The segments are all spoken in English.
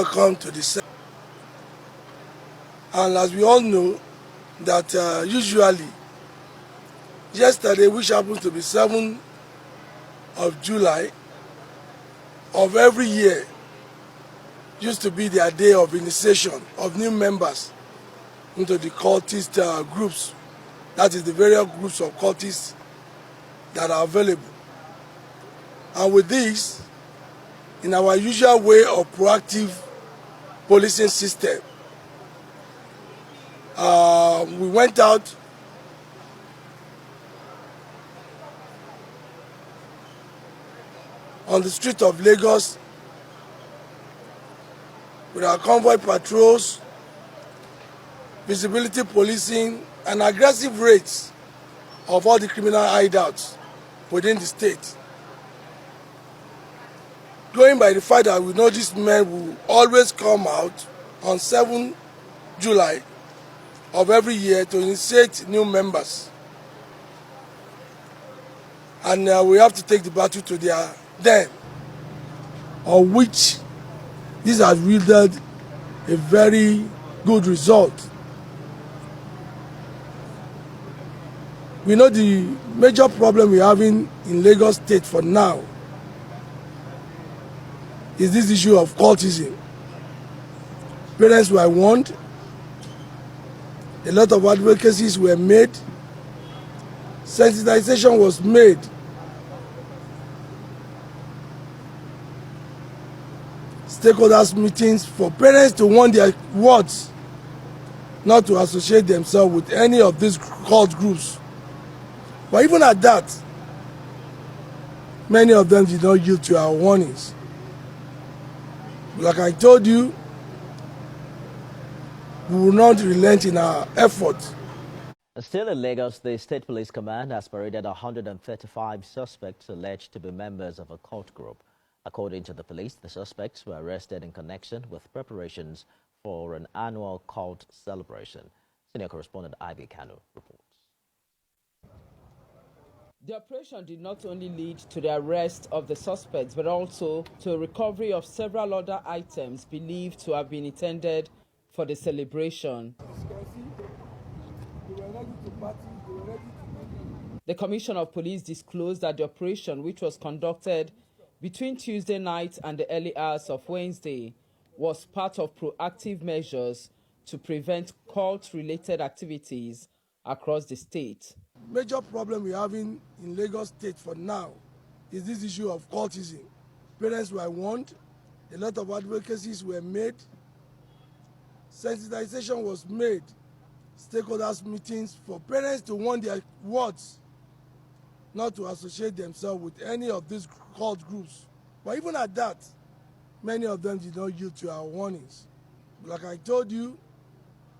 welcome to the. And as we all know, that usually yesterday, which happens to be 7th of July of every year, used to be their day of initiation of new members into the cultist groups. That is the various groups of cultists that are available. And with this, in our usual way of proactive policing system, we went out on the street of Lagos with our convoy patrols, visibility policing, and aggressive raids of all the criminal hideouts within the state. Going by the fact that we know these men will always come out on 7th July of every year to initiate new members. And we have to take the battle to their den, of which this has yielded a very good result. We know the major problem we're having in Lagos State for now is this issue of cultism. Parents were warned, a lot of advocacies were made, sensitization was made. Stakeholders meetings for parents to warn their wards not to associate themselves with any of these cult groups. But even at that, many of them did not yield to our warnings. Like I told you, we will not relent in our efforts. Still in Lagos, the State Police Command has paraded 135 suspects alleged to be members of a cult group. According to the police, the suspects were arrested in connection with preparations for an annual cult celebration. Senior correspondent Ivy Kanu reports. The operation did not only lead to the arrest of the suspects, but also to a recovery of several other items believed to have been intended for the celebration. The Commissioner of Police disclosed that the operation, which was conducted between Tuesday night and the early hours of Wednesday, was part of proactive measures to prevent cult-related activities across the state. Major problem we're having in Lagos State for now is this issue of cultism. Parents were warned, a lot of advocacies were made, sensitization was made, stakeholders meetings for parents to warn their wards not to associate themselves with any of these cult groups. But even at that, many of them did not yield to our warnings. Like I told you,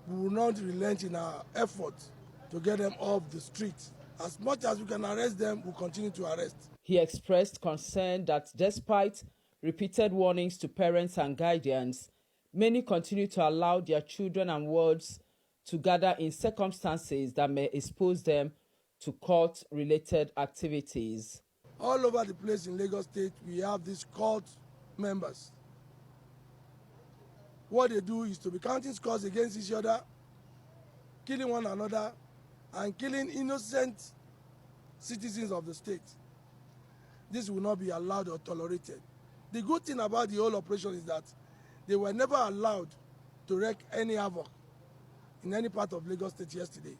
we will not relent in our efforts to get them off the street. As much as we can arrest them, we'll continue to arrest. He expressed concern that despite repeated warnings to parents and guardians, many continue to allow their children and wards to gather in circumstances that may expose them to cult-related activities. All over the place in Lagos State, we have these cult members. What they do is to be counting scores against each other, killing one another, and killing innocent citizens of the state. This will not be allowed or tolerated. The good thing about the whole operation is that they were never allowed to wreak any havoc in any part of Lagos State yesterday.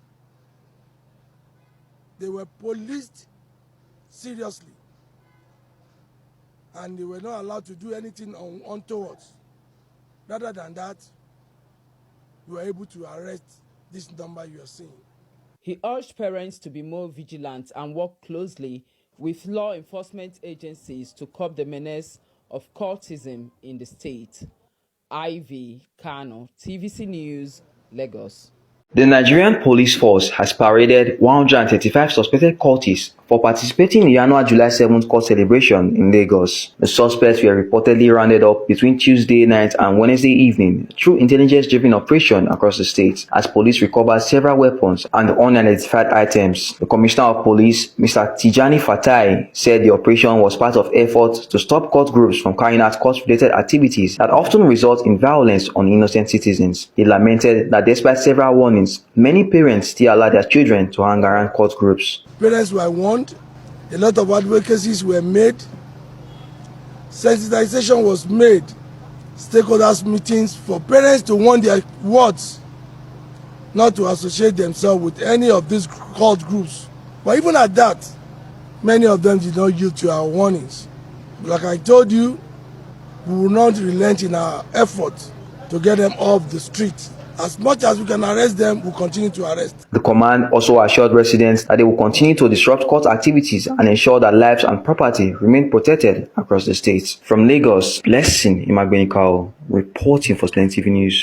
They were policed seriously, and they were not allowed to do anything untoward. Rather than that, we were able to arrest this number you are seeing. He urged parents to be more vigilant and work closely with law enforcement agencies to curb the menace of cultism in the state. Ivy Kano, TVC News, Lagos. The Nigerian police force has paraded 135 suspected cultists for participating in the annual July 7th court celebration in Lagos. The suspects were reportedly rounded up between Tuesday night and Wednesday evening through intelligence-driven operation across the state, as police recovered several weapons and unidentified items. The Commissioner of Police, Mr. Tijani Fatai, said the operation was part of efforts to stop cult groups from carrying out cult-related activities that often result in violence on innocent citizens. He lamented that despite several warnings, many parents still allow their children to hang around cult groups. Parents were warned, a lot of advocacies were made, sensitization was made, stakeholders meetings for parents to warn their wards not to associate themselves with any of these cult groups. But even at that, many of them did not yield to our warnings. Like I told you, we will not relent in our effort to get them off the street. As much as we can arrest them, we'll continue to arrest. The command also assured residents that they will continue to disrupt court activities and ensure that lives and property remain protected across the state. From Lagos, Blessing Imagbenikao, reporting for Splendid TV News.